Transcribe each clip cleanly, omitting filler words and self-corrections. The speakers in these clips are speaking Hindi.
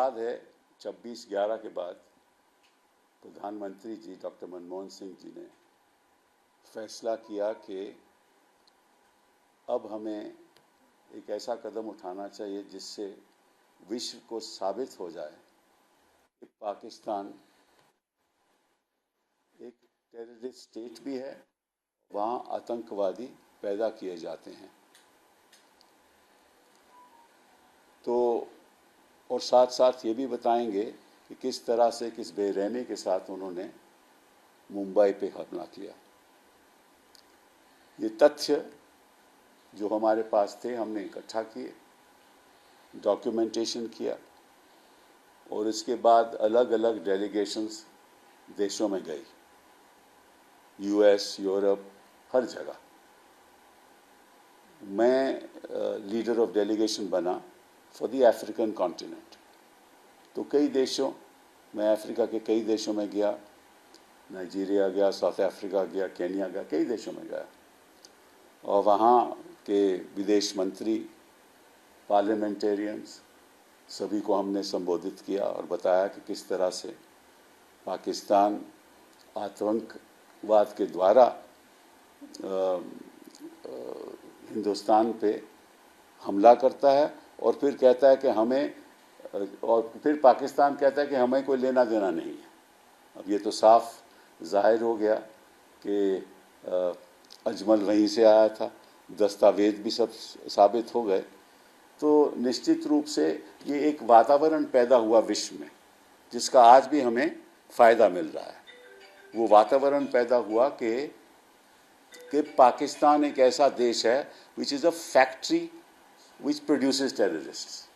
याद है 26/11 के बाद प्रधानमंत्री जी डॉक्टर मनमोहन सिंह जी ने फैसला किया कि अब हमें एक ऐसा कदम उठाना चाहिए जिससे विश्व को साबित हो जाए कि पाकिस्तान एक टेररिस्ट स्टेट भी है, वहाँ आतंकवादी पैदा किए जाते हैं। तो और साथ साथ ये भी बताएंगे कि किस तरह से किस बेरहमी के साथ उन्होंने मुंबई पे हमला किया। ये तथ्य जो हमारे पास थे हमने इकट्ठा किए, डॉक्यूमेंटेशन किया और इसके बाद अलग अलग डेलीगेशंस देशों में गई, यूएस, यूरोप, हर जगह। मैं लीडर ऑफ डेलीगेशन बना फॉर द अफ्रीकन कॉन्टिनेंट। तो कई देशों, मैं अफ्रीका के कई देशों में गया, नाइजीरिया गया, साउथ अफ्रीका गया, केनिया गया, कई देशों में गया और वहाँ के विदेश मंत्री, पार्लियामेंटेरियंस, सभी को हमने संबोधित किया और बताया कि किस तरह से पाकिस्तान आतंकवाद के द्वारा हिंदुस्तान पे हमला करता है और फिर कहता है कि हमें, और फिर पाकिस्तान कहता है कि हमें कोई लेना देना नहीं है। अब ये तो साफ जाहिर हो गया कि अजमल वहीं से आया था, दस्तावेज भी सब साबित हो गए। तो निश्चित रूप से ये एक वातावरण पैदा हुआ विश्व में जिसका आज भी हमें फ़ायदा मिल रहा है। वो वातावरण पैदा हुआ कि पाकिस्तान एक ऐसा देश है which is a factory which produces terrorists,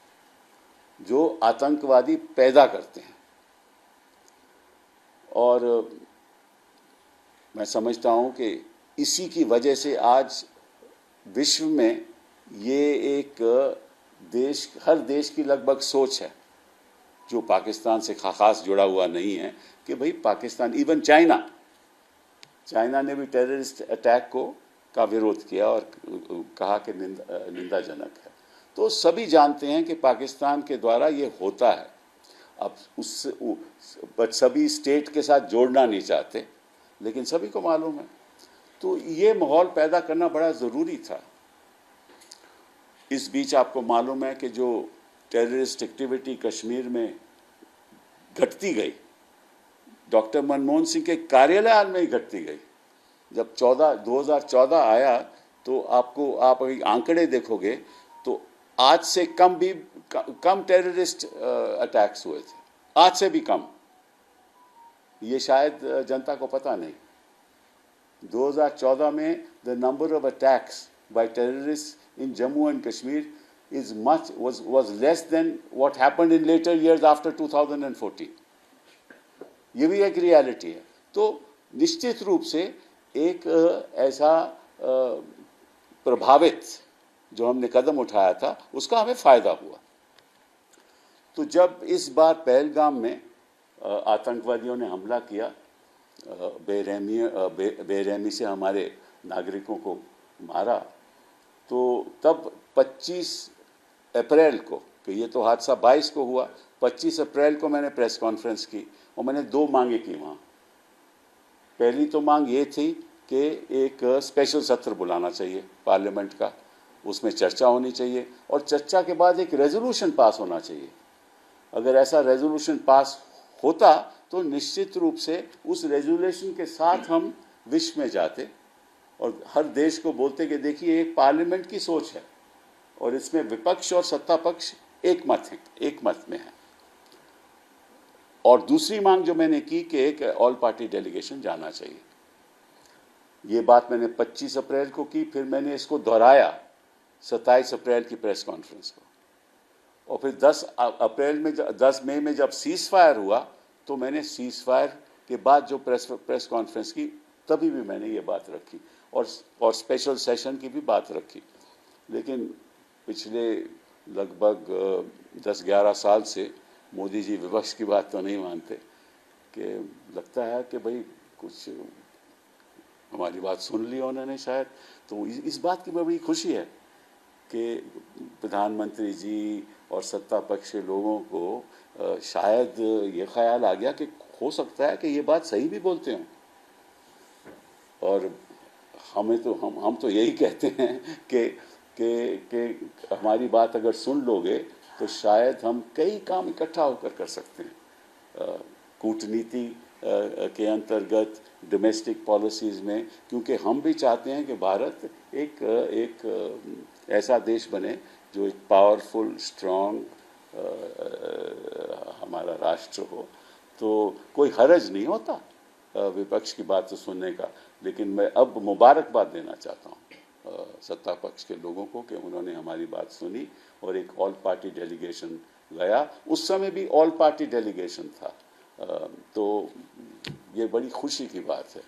जो आतंकवादी पैदा करते हैं। और मैं समझता हूँ कि इसी की वजह से आज विश्व में ये एक देश, हर देश की लगभग सोच है जो पाकिस्तान से खास जुड़ा हुआ नहीं है कि भाई पाकिस्तान, इवन चाइना ने भी टेररिस्ट अटैक का विरोध किया और कहा कि निंदाजनक है। तो सभी जानते हैं कि पाकिस्तान के द्वारा ये होता है। अब बट सभी स्टेट के साथ जोड़ना नहीं चाहते, लेकिन सभी को मालूम है। तो ये माहौल पैदा करना बड़ा ज़रूरी था। इस बीच आपको मालूम है कि जो टेररिस्ट एक्टिविटी कश्मीर में घटती गई, डॉक्टर मनमोहन सिंह के कार्यालय में ही घटती गई। जब 2014 आया तो आप अगर आंकड़े देखोगे तो आज से कम टेररिस्ट अटैक्स हुए थे, आज से भी कम। ये शायद जनता को पता नहीं। 2014 में the number of attacks bye terrorist in Jammu and Kashmir was less than what happened in later years after 2014. ये भी एक रियलिटी है। तो निश्चित रूप से एक ऐसा प्रभावित जो हमने कदम उठाया था उसका हमें फ़ायदा हुआ। तो जब इस बार पहलगाम में आतंकवादियों ने हमला किया, बेरहमी से हमारे नागरिकों को मारा, तो तब 25 अप्रैल को, कि ये तो हादसा 22 को हुआ, 25 अप्रैल को मैंने प्रेस कॉन्फ्रेंस की और मैंने 2 मांगे की वहाँ। पहली तो मांग ये थी कि एक स्पेशल सत्र बुलाना चाहिए पार्लियामेंट का, उसमें चर्चा होनी चाहिए और चर्चा के बाद एक रेजोल्यूशन पास होना चाहिए। अगर ऐसा रेजोल्यूशन पास होता तो निश्चित रूप से उस रेजोल्यूशन के साथ हम विश्व में जाते और हर देश को बोलते कि देखिए एक पार्लियामेंट की सोच है और इसमें विपक्ष और सत्ता पक्ष एक मत में है। और दूसरी मांग जो मैंने की कि एक ऑल पार्टी डेलीगेशन जाना चाहिए। ये बात मैंने 25 अप्रैल को की, फिर मैंने इसको दोहराया 27 अप्रैल की प्रेस कॉन्फ्रेंस को, और फिर 10 मई में जब सीज फायर हुआ तो मैंने सीज फायर के बाद जो प्रेस कॉन्फ्रेंस की तभी भी मैंने ये बात रखी और स्पेशल सेशन की भी बात रखी। लेकिन पिछले लगभग 10-11 साल से मोदी जी विपक्ष की बात तो नहीं मानते, कि लगता है कि भाई कुछ हमारी बात सुन ली उन्होंने शायद। तो इस बात की बड़ी खुशी है कि प्रधानमंत्री जी और सत्ता पक्ष के लोगों को शायद ये ख्याल आ गया कि हो सकता है कि ये बात सही भी बोलते हों, और हम तो यही कहते हैं कि हमारी बात अगर सुन लोगे तो शायद हम कई काम इकट्ठा होकर कर सकते हैं कूटनीति के अंतर्गत, डोमेस्टिक पॉलिसीज़ में, क्योंकि हम भी चाहते हैं कि भारत एक ऐसा देश बने जो एक पावरफुल स्ट्रॉन्ग हमारा राष्ट्र हो। तो कोई हर्ज नहीं होता विपक्ष की बात सुनने का, लेकिन मैं अब मुबारकबाद देना चाहता हूँ सत्ता पक्ष के लोगों को कि उन्होंने हमारी बात सुनी और एक ऑल पार्टी डेलीगेशन गया। उस समय भी ऑल पार्टी डेलीगेशन था, तो ये बड़ी खुशी की बात है।